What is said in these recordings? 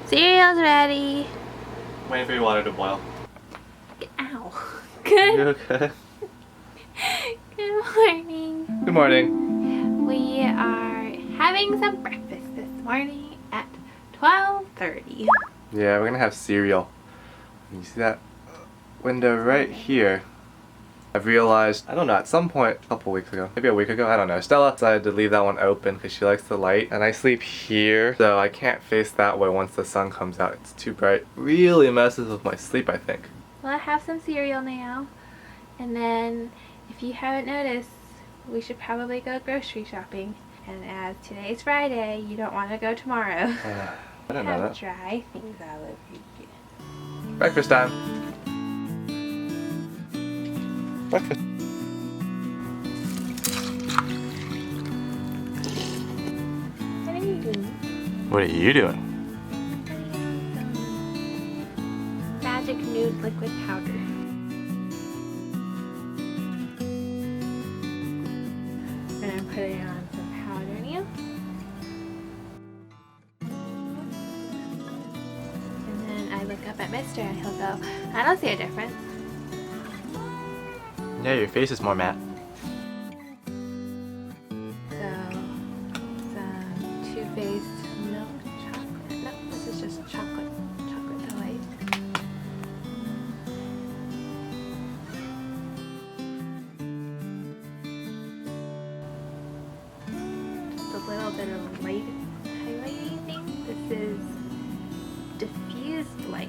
Cereal's ready. Waiting for your water to boil. Ow. Good. You okay? Good morning. Good morning. We are having some breakfast this morning at 12:30. Yeah, we're gonna have cereal. You see that window right here? I've realized, I don't know, at some point, a couple weeks ago, maybe a week ago, I don't know, Stella decided to leave that one open because she likes the light, and I sleep here, so I can't face that way once the sun comes out. It's too bright. Really messes with my sleep, I think. Well, I have some cereal now, and then if you haven't noticed, we should probably go grocery shopping. And as today's Friday, you don't want to go tomorrow. I don't know that. Dry things all over you. Breakfast time. Breakfast. What are you doing? What are you doing? Magic nude liquid powder. And I'm putting on some powder now. And then I look up at Mister and he'll go, I don't see a difference. Yeah, your face is more matte. So, some Too Faced milk chocolate. No, this is just chocolate delight. Just a little bit of light highlighting thing. This is diffused light.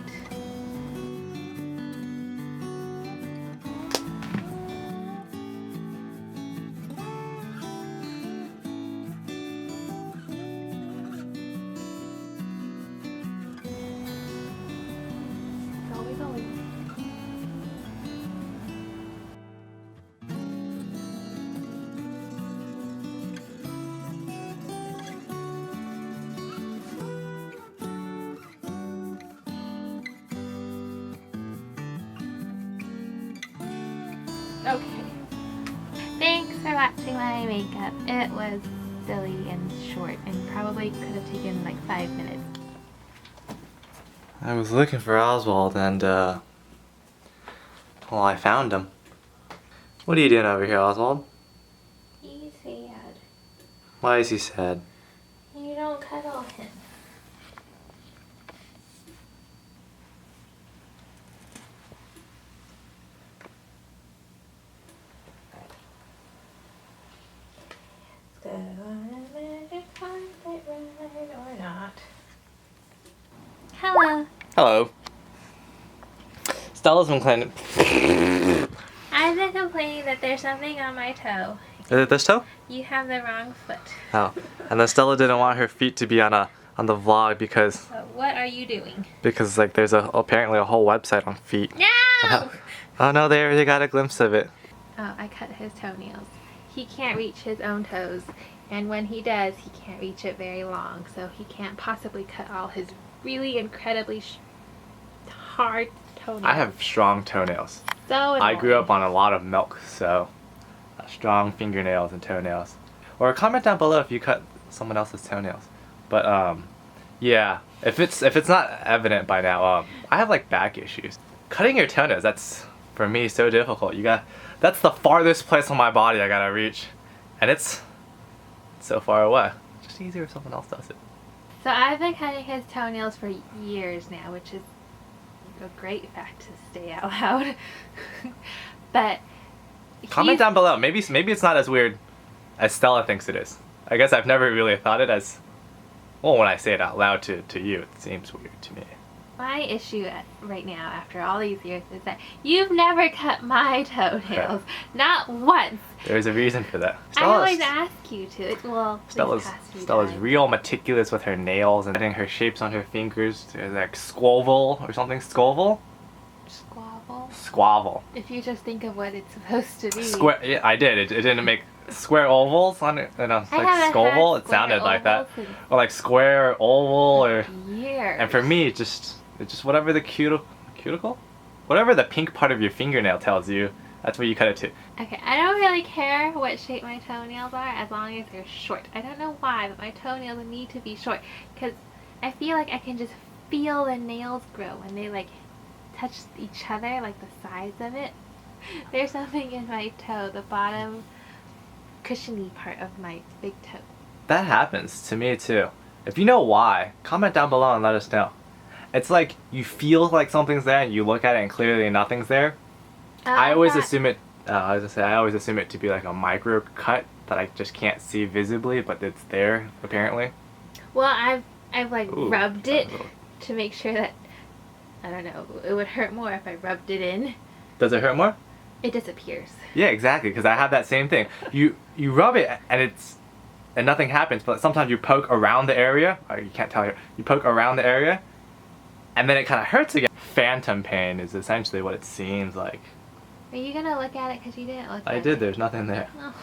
Okay. Thanks for watching my makeup. It was silly and short and probably could have taken like 5 minutes. I was looking for Oswald and, well, I found him. What are you doing over here, Oswald? He's sad. Why is he sad? You don't cuddle him. Go on a magic carpet ride or not. Hello. Hello. Stella's been complaining. I've been complaining that there's something on my toe. Is it this toe? You have the wrong foot. Oh. And then Stella didn't want her feet to be on the vlog because So what are you doing? like there's apparently a whole website on feet. No! Oh no, they already got a glimpse of it. Oh, I cut his toenails. He can't reach his own toes, and when he does, he can't reach it very long, so he can't possibly cut all his really incredibly hard toenails. I have strong toenails. So annoying. I grew up on a lot of milk, so strong fingernails and toenails. Or comment down below if you cut someone else's toenails. But yeah, if it's not evident by now, I have like back issues. Cutting your toenails, that's for me so difficult. That's the farthest place on my body I gotta reach, and it's so far away. It's just easier if someone else does it. So I've been cutting his toenails for years now, which is a great fact to say out loud. But Comment down below. Maybe it's not as weird as Stella thinks it is. I guess I've never really thought it as, well, when I say it out loud to you, it seems weird to me. my issue right now, after all these years, is that you've never cut my toenails. Not once. There's a reason for that. I always ask you to. Stella's real meticulous with her nails and getting her shapes on her fingers. There's like squoval or something. Squoval? Squabble? Squavel. If you just think of what it's supposed to be. Square. Yeah, I did. It didn't make square ovals on it. And I was like squoval. It sounded like that. Or like square or oval or. Years. And for me, it's just whatever the cuticle, whatever the pink part of your fingernail tells you. That's what you cut it to. Okay, I don't really care what shape my toenails are as long as they're short. I don't know why, but my toenails need to be short because I feel like I can just feel the nails grow when they like touch each other, like the sides of it. There's something in my toe, the bottom cushiony part of my big toe. That happens to me too. If you know why, comment down below and let us know. It's like you feel like something's there and you look at it and clearly nothing's there. I always assume it. I was gonna say I always assume it to be like a micro cut that I just can't see visibly, but it's there apparently. Well, I've like rubbed it little... to make sure that, I don't know, it would hurt more if I rubbed it in. Does it hurt more? It disappears. Yeah, exactly. Because I have that same thing. You rub it and nothing happens, but sometimes you poke around the area. Oh, you can't tell here. You poke around the area, and then it kind of hurts again. Phantom pain is essentially what it seems like. Are you gonna look at it? Because you didn't look at it. I did. There's nothing there. Oh.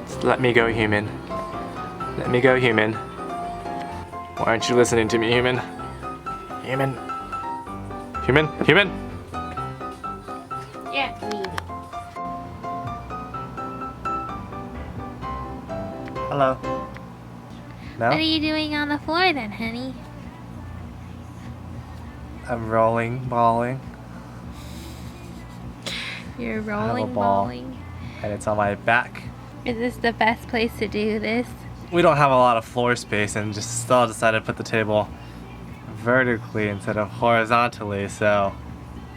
Just let me go, human. Let me go, human. Why aren't you listening to me, human? Human. Human. Human. Yeah, me. Hello. No? What are you doing on the floor then, honey? I'm rolling, balling, You're I have a rolling, ball. balling. and it's on my back. Is this the best place to do this? We don't have a lot of floor space and just still decided to put the table vertically instead of horizontally, so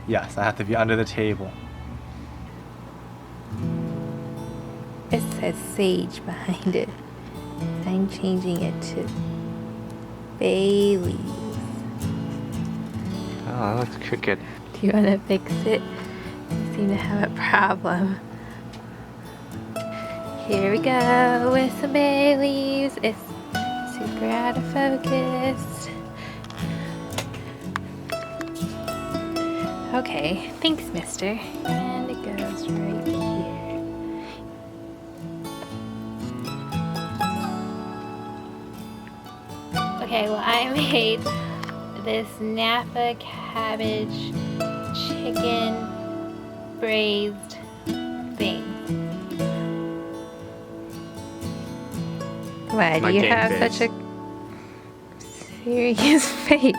yes, I have to be under the table. It says sage behind it. I'm changing it to bay leaves. Oh, that looks crooked. Do you want to fix it? You seem to have a problem. Here we go with some bay leaves. It's super out of focus. Okay, thanks, mister. And it goes right here. Okay, well, I made this Napa cabbage chicken braised thing. Why do you have such a serious face?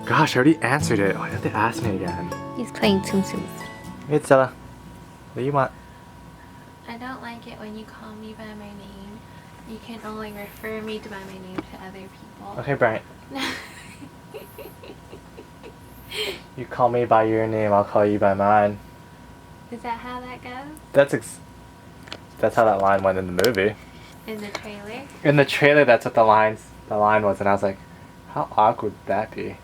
Gosh, I already answered it. Why did they ask me again? He's playing Tsum Tsums. Hey, Stella. What do you want? I don't like it when you call me by my name. You can only refer me by my name to other people. Okay, Bryant. You call me by your name, I'll call you by mine. Is that how that goes? That's how that line went in the movie. In the trailer? In the trailer, that's what the line was, and I was like, how awkward would that be?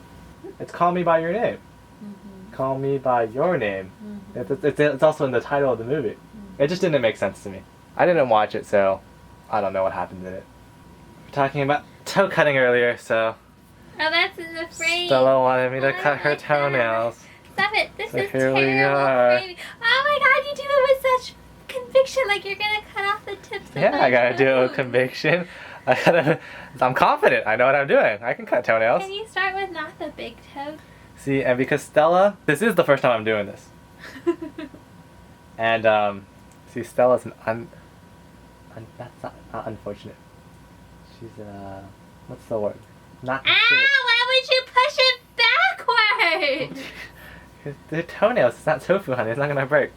It's call me by your name. Mm-hmm. Call me by your name. Mm-hmm. It's also in the title of the movie. Mm-hmm. It just didn't make sense to me. I didn't watch it, so I don't know what happened in it. We're talking about toe cutting earlier, so Oh, that's in the frame. Stella wanted me to I cut don't her like that. toenails. Stop it. This So is here we terrible are. framing. Oh my god, you do it with such conviction, like you're gonna cut off the tips of Yeah, my I gotta do it with toes. conviction. I'm confident. I know what I'm doing. I can cut toenails. Can you start with not the big toe? See, and because Stella, this is the first time I'm doing this. And, see, Stella's that's not unfortunate. She's, what's the word? Not considerate. Why would you push it backward? They're toenails. It's not tofu, honey. It's not gonna break.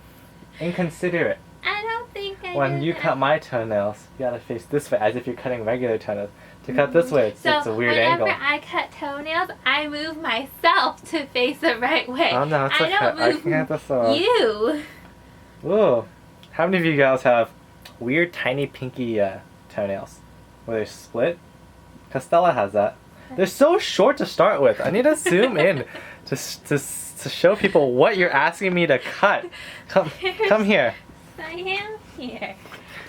Inconsiderate. I don't think I When did you that. cut my toenails, you gotta face this way, as if you're cutting regular toenails. To cut this way, it's a weird whenever angle. I cut toenails, I move myself to face the right way. Oh no, it's I okay. don't I move can get this off. you. Ooh. How many of you guys have weird tiny pinky toenails? Where they're split? Because Stella has that. They're so short to start with. I need to zoom in to show people what you're asking me to cut. Come here. I am here.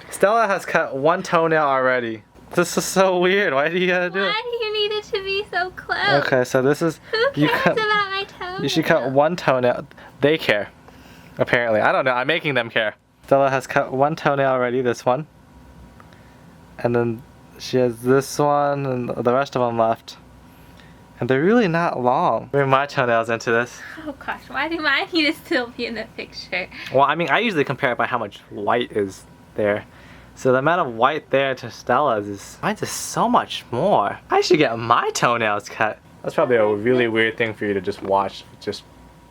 Stella has cut one toenail already. This is so weird. Why do you gotta do it? Why do you need it to be so close? Okay, so this is... Who cares about my toenail? You should cut one toenail. They care. Apparently. I don't know. I'm making them care. Stella has cut one toenail already, this one. And then she has this one and the rest of them left. And they're really not long. Bring my toenails into this. Oh gosh, why do mine need to still be in the picture? Well, I mean, I usually compare it by how much white is there. So the amount of white there to Stella's is, mine's is so much more. I should get my toenails cut. That's probably a really weird thing for you to just watch. Just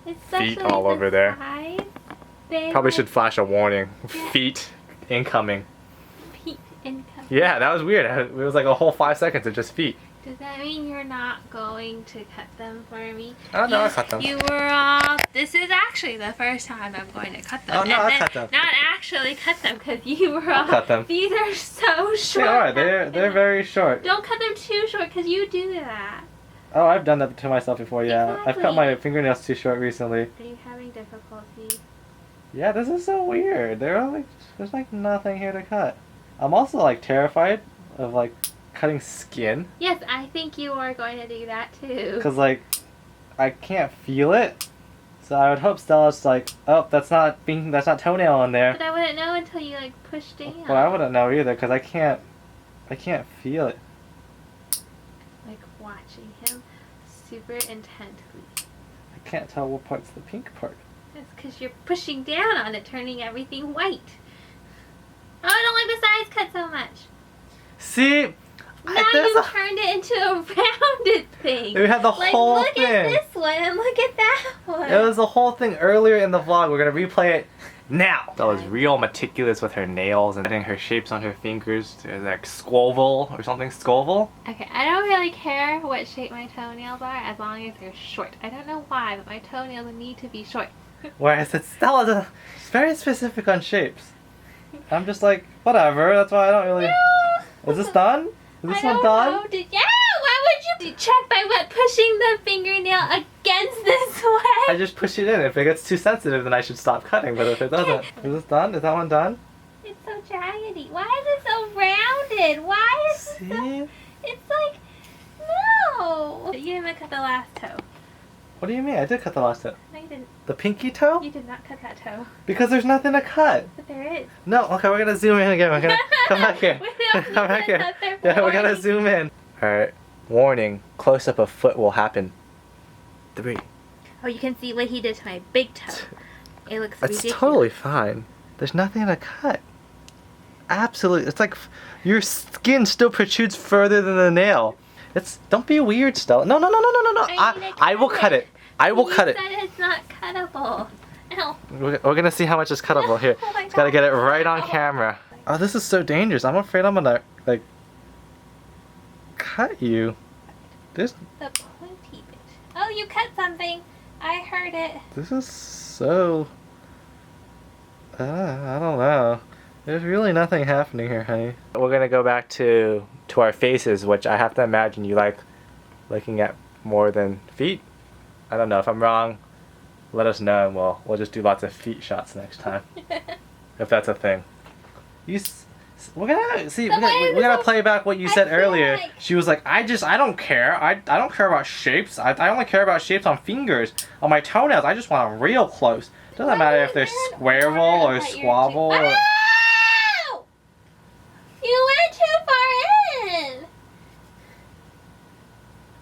feet Especially all over the there. size. They Probably look should flash a warning. Yeah. Feet incoming. feet income. Yeah, that was weird. It was like a whole 5 seconds of just feet. Does that mean you're not going to cut them for me? Oh no, I cut them. You were all. This is actually the first time I'm going to cut them. Oh, no, and I'll then cut them. Not actually cut them because you were all. cut them. These are so short. They are. They're very short. Don't cut them too short because you do that. Oh, I've done that to myself before. Yeah, I've cut Exactly. my fingernails too short recently. Are you having difficulty? Yeah, this is so weird. There's like nothing here to cut. I'm also like terrified of like cutting skin. Yes, I think you are going to do that too. Cause like, I can't feel it, so I would hope Stella's like, oh, that's not toenail on there. But I wouldn't know until you like push down. Well, I wouldn't know either, cause I can't feel it. Like watching him super intently. I can't tell what part's the pink part. That's because you're pushing down on it, turning everything white. Oh, I don't like the size cut so much. See, Now there's you a- turned it into a rounded thing. we had the Like, whole look thing. at this one and look at that one. It was the whole thing earlier in the vlog. We're gonna replay it now. Stella's real meticulous with her nails and getting her shapes on her fingers. There's like Scoville or something. Scoville? Okay, I don't really care what shape my toenails are as long as they're short. I don't know why, but my toenails need to be short. Whereas Stella's very specific on shapes. I'm just like, whatever. That's why I don't really. Is this done? Is this I one don't done? know. Why would you check by what pushing the fingernail against this way? I just push it in. If it gets too sensitive, then I should stop cutting. But if it doesn't, is this done? Is that one done? It's so jaggedy. Why is it so rounded? Why is it so... See? It's like, no. You didn't cut the last toe. What do you mean? I did cut the last toe. No, you didn't. The pinky toe? You did not cut that toe. Because there's nothing to cut. But there is. No, okay, we're gonna zoom in again. We're gonna come back here. We don't Come back need here. another Yeah, we're gonna warning. zoom in. Alright, warning. Close up of foot will happen. 3. Oh, you can see what he did to my big toe. It looks It's ridiculous. totally fine. There's nothing to cut. Absolutely. It's like your skin still protrudes further than the nail. Don't be weird, Stella. No. I will cut it. I will cut it. You said it's not cuttable. Ow. We're gonna see how much is cuttable here. Oh my Just gotta get it right on God. camera. Oh, this is so dangerous. I'm afraid I'm gonna like cut you. This The pointy bit. Oh, you cut something. I heard it. is so. I don't know. There's really nothing happening here, honey. We're gonna go back to our faces, which I have to imagine you like looking at more than feet. I don't know if I'm wrong. Let us know, and we'll just do lots of feet shots next time, if that's a thing. We're gonna see. So why is We gotta this play back what you I said feel earlier. like- She was like, I don't care. I don't care about shapes. I only care about shapes on fingers, on my toenails. I just want them real close. Doesn't Why matter is if they're there an squarable order or of what you're squabble. doing? Or... Ow! You went too far in.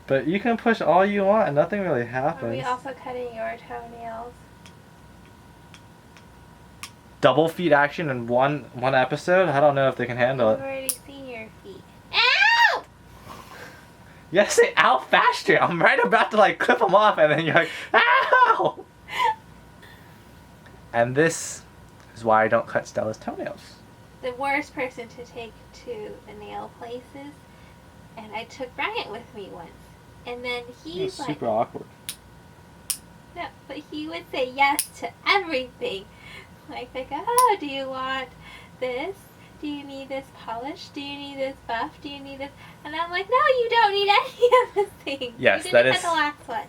But you can push all you want, and nothing really Are happens. we also cutting your toenails? Double feet action in one episode. I don't know if they can handle I've it. already seen your feet. Ow! Yes, say ow faster. I'm right about to like clip them off, and then you're like, ow! And this is why I don't cut Stella's toenails. The worst person to take to the nail places, and I took Bryant with me once, and then he's like, super awkward. no, but he would say yes to everything. Like, oh, do you want this? Do you need this polish? Do you need this buff? Do you need this? And I'm like, no, you don't need any of the things. Yes, you that didn't is- cut the last one.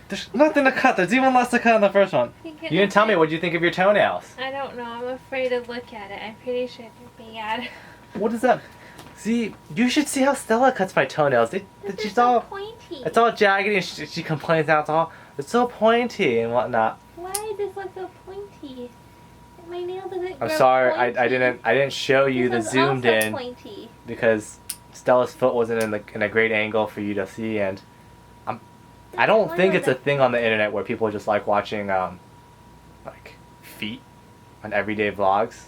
There's nothing to cut. There's even less to cut in the first one. You You didn't tell me what you think of your toenails. I don't know. I'm afraid to look at it. I'm pretty sure they're bad. What is that? See, you should see how Stella cuts my toenails. This is She's so all, pointy. it's all jaggedy, and she complains how it's so pointy and whatnot. Why does this look so pointy? My nail doesn't I'm grow sorry, pointy. I didn't show you the This is zoomed also in pointy. because Stella's foot wasn't in a great angle for you to see, and I don't think it's a thing on the internet where people just like watching like feet on everyday vlogs.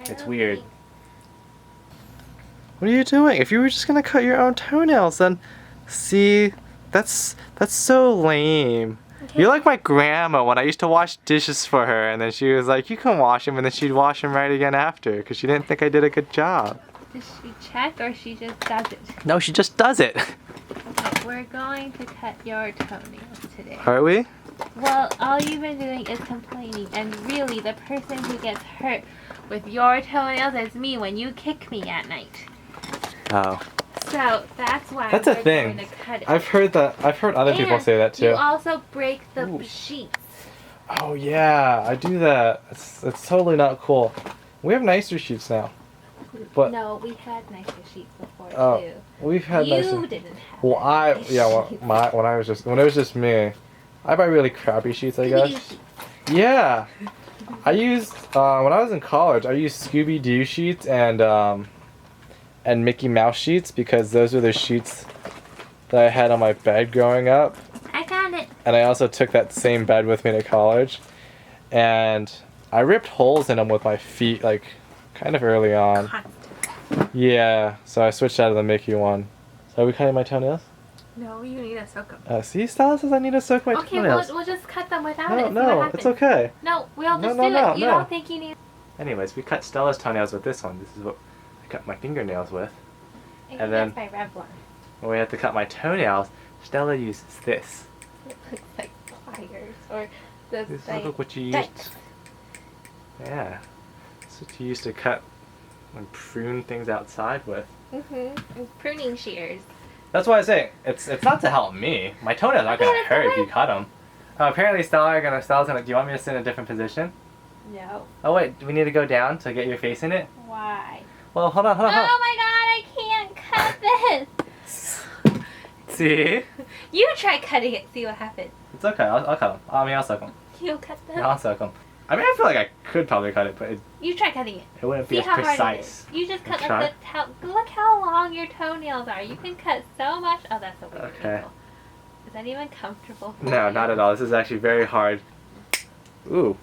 It's weird. What are you doing? If you were just gonna cut your own toenails, then see, that's so lame. Okay. You're like my grandma when I used to wash dishes for her, and then she was like, "You can wash them," and then she'd wash them right again after, because she didn't think I did a good job. Does she check or she just does it? No, she just does it. Okay, we're going to cut your toenails today. Are we? Well, all you've been doing is complaining, and really the person who gets hurt with your toenails is me when you kick me at night. Oh. So that's why That's a we're thing. going to cut it. I've heard that. I've heard other people say that too. You also break the Ooh. sheets. Oh yeah, I do that. It's totally not cool. We have nicer sheets now. But no, we had nicer sheets before oh, too. we've had You nicer. didn't have. Well, nice sheets. when it was just me, I buy really crappy sheets, I guess. Scooby-Doo sheets. Yeah, I used when I was in college. I used Scooby-Doo sheets and Mickey Mouse sheets because those were the sheets that I had on my bed growing up. I found it. And I also took that same bed with me to college, and I ripped holes in them with my feet, like kind of early on. Yeah, so I switched out of the Mickey one. So are we cutting my toenails? No, you need to soak them. See, Stella says I need to soak my Okay, toenails. we'll just cut them without No, it. See no, what it's happens. okay. No, we'll just No, do no, it. You no. don't think you need. Anyways, we cut Stella's toenails with this one. This is what I cut my fingernails with. I think And then- that's my Revlon. When we had to cut my toenails, Stella uses this. It looks like pliers or the This like, look what you dice. used. Yeah, that's what you used to cut and prune things outside with. And pruning shears. That's why I say it's not to help me. My toenails aren't Okay, gonna that's hurt if fine. you cut them. Apparently Stella's gonna. Do you want me to sit in a different position? No. Oh wait, do we need to go down to get your face in it? Why? Well, hold on. Oh my god, I can't cut this. See? You try cutting it, see what happens. It's okay. I'll cut them. I'll soak them. You'll cut them? I'll soak them. I mean, I feel like I could probably cut it, but You try cutting it. it wouldn't be See as how hard it precise. is. You just cut Try. like look how long your toenails are. You can cut so much. Oh, that's a weird Okay. angle. Is that even comfortable for No, you? not at all. This is actually very hard. Ooh.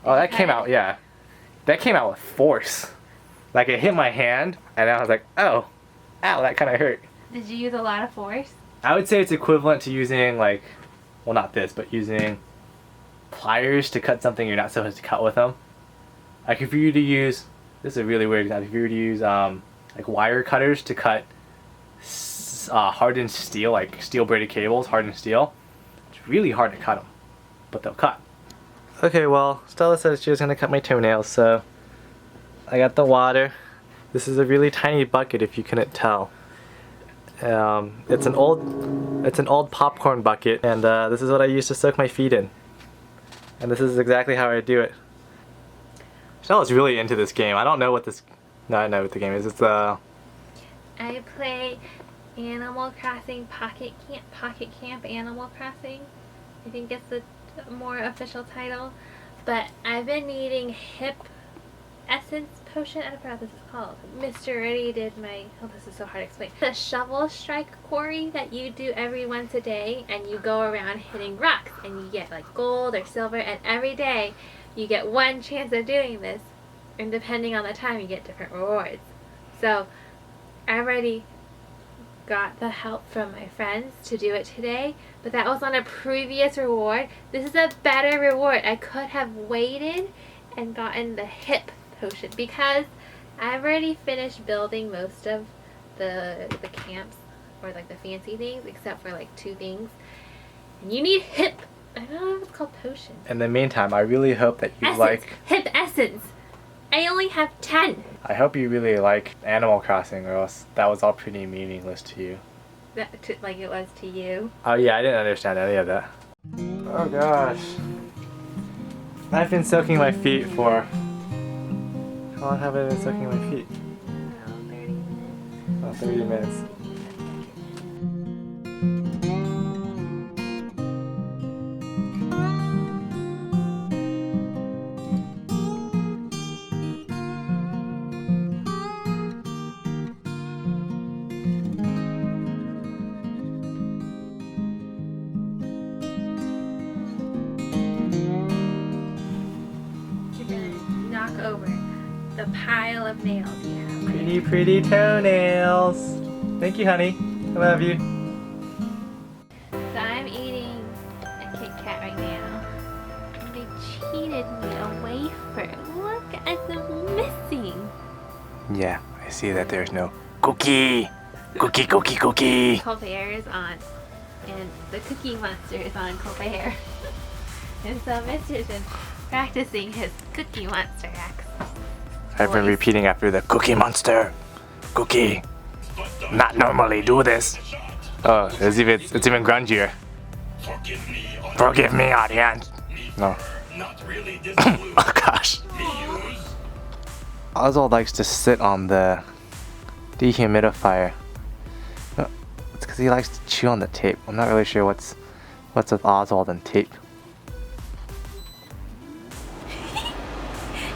Oh, that came out, yeah. That came out with force. Like, it hit my hand, and I was like, oh, ow, that kind of hurt. Did you use a lot of force? I would say it's equivalent to using, like, well, not this, but using pliers to cut something you're not supposed to cut with them. Like, if you were to use, this is a really weird example, if you were to use, like, wire cutters to cut hardened steel, like steel braided cables, hardened steel, it's really hard to cut them, but they'll cut. Okay, well, Stella said she was going to cut my toenails, so I got the water. This is a really tiny bucket if you couldn't tell. It's an old popcorn bucket, and this is what I use to soak my feet in. And this is exactly how I do it. Stella's really into this game. I don't know what this... No, I know what the game is. It's I play Animal Crossing Pocket Camp Animal Crossing. I think it's the more official title. But I've been needing hip essence potion. I don't know what this is called. Mr. Reddy did my... Oh, this is so hard to explain. The shovel strike quarry that you do every once a day, and you go around hitting rocks, and you get like gold or silver, and every day you get one chance of doing this, and depending on the time you get different rewards. So I already got the help from my friends to do it today, but that was on a previous reward. This is a better reward. I could have waited and gotten the hip potion because I've already finished building most of the camps or like the fancy things except for like 2 things. And you need hip. I don't know if it's called potion. In the meantime, I really hope that you Essence. like... Hip essence. I only have 10. I hope you really like Animal Crossing, or else that was all pretty meaningless to you. Like it was to you. Oh yeah, I didn't understand any of that. Oh gosh. I've been soaking my feet for... How long have I been soaking my feet? Oh, 30 minutes. About 30 minutes. over the pile of nails you have. Pretty, pretty toenails. Thank you, honey. I love you. So I'm eating a Kit Kat right now. And they cheated me a wafer. Look, it's missing. Yeah, I see that there's no cookie. Cookie, cookie, cookie. Colbert is on, and the Cookie Monster is on Colbert. And so Mr's been practicing his Cookie Monster accent. I've been repeating after the Cookie Monster. Cookie. Not normally do this. Oh, it's even grungier. Forgive me, audience. No. Oh gosh. Oswald likes to sit on the dehumidifier. No, it's because he likes to chew on the tape. I'm not really sure what's with Oswald and tape.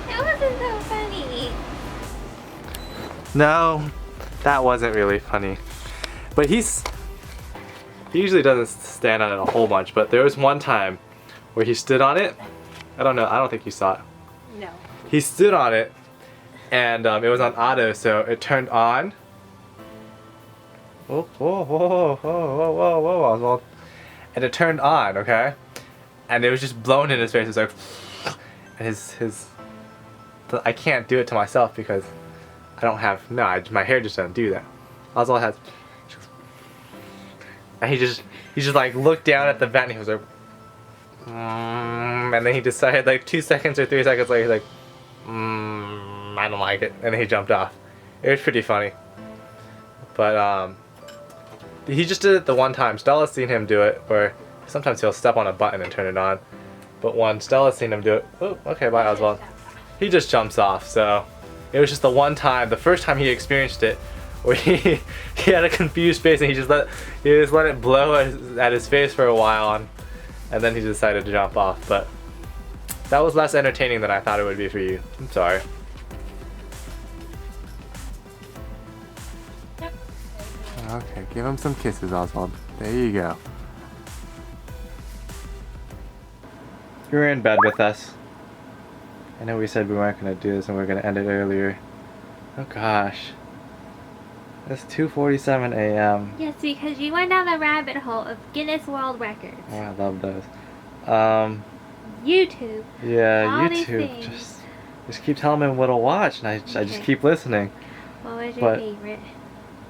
That wasn't so funny. No, that wasn't really funny. But he usually doesn't stand on it a whole bunch, but there was one time where he stood on it. I don't think you saw it. No. He stood on it, and it was on auto, so it turned on. Whoa, whoa, whoa, whoa, whoa, whoa, whoa, Oswald. And it turned on, okay? And it was just blown in his face. It was like, and I can't do it to myself because I don't have, my hair just doesn't do that. Oswald has, and he just like looked down at the vent and he was like, and then he decided like 2 seconds or 3 seconds later, he's like, I don't like it, and then he jumped off. It was pretty funny. But he just did it the one time. Stella's seen him do it, where sometimes he'll step on a button and turn it on. But when Stella's seen him do it, oh, okay, bye Oswald. He just jumps off. So it was just the one time, the first time he experienced it, where he had a confused face and he just let it blow at his face for a while, and then he decided to jump off. But that was less entertaining than I thought it would be for you. I'm sorry. Yep. Okay, give him some kisses, Oswald. There you go. You're in bed with us. I know we said we weren't going to do this and we are going to end it earlier. Oh gosh. It's 2:47 a.m. Yes, because you went down the rabbit hole of Guinness World Records. Oh, I love those. YouTube. Yeah, all these YouTube. things. Just keep telling me what to watch, and I just keep listening. What was your But- favorite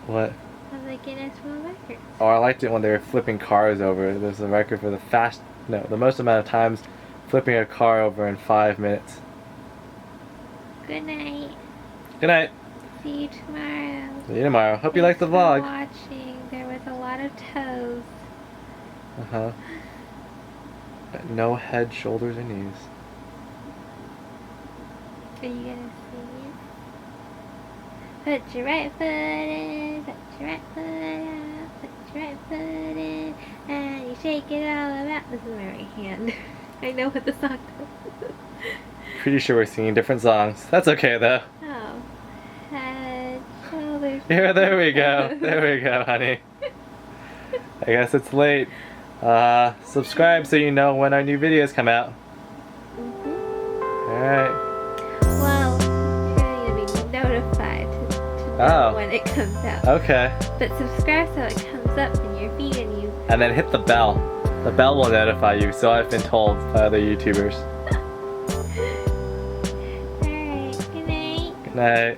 What? of the Guinness World Records? Oh, I liked it when they were flipping cars over. There's a record for the most amount of times flipping a car over in 5 minutes. Good night. Good night. See you tomorrow. See you tomorrow. Hope you liked the vlog. Thanks for watching. There was a lot of toes. Uh-huh. But no head, shoulders, or knees. Are you gonna see it? Put your right foot in, put your right foot out, put your right foot in, and you shake it all about. This is my right hand. I know what the song does. Pretty sure we're singing different songs. That's okay though. Oh. Head, shoulders. Yeah, there we go. There we go, honey. I guess it's late. Subscribe so you know when our new videos come out. Alright. Well, you're going to be notified to know when it comes out. Okay. But subscribe so it comes up in your feed and you... And then hit the bell. The bell will notify you, so I've been told by other YouTubers. Alright, good night. Good night.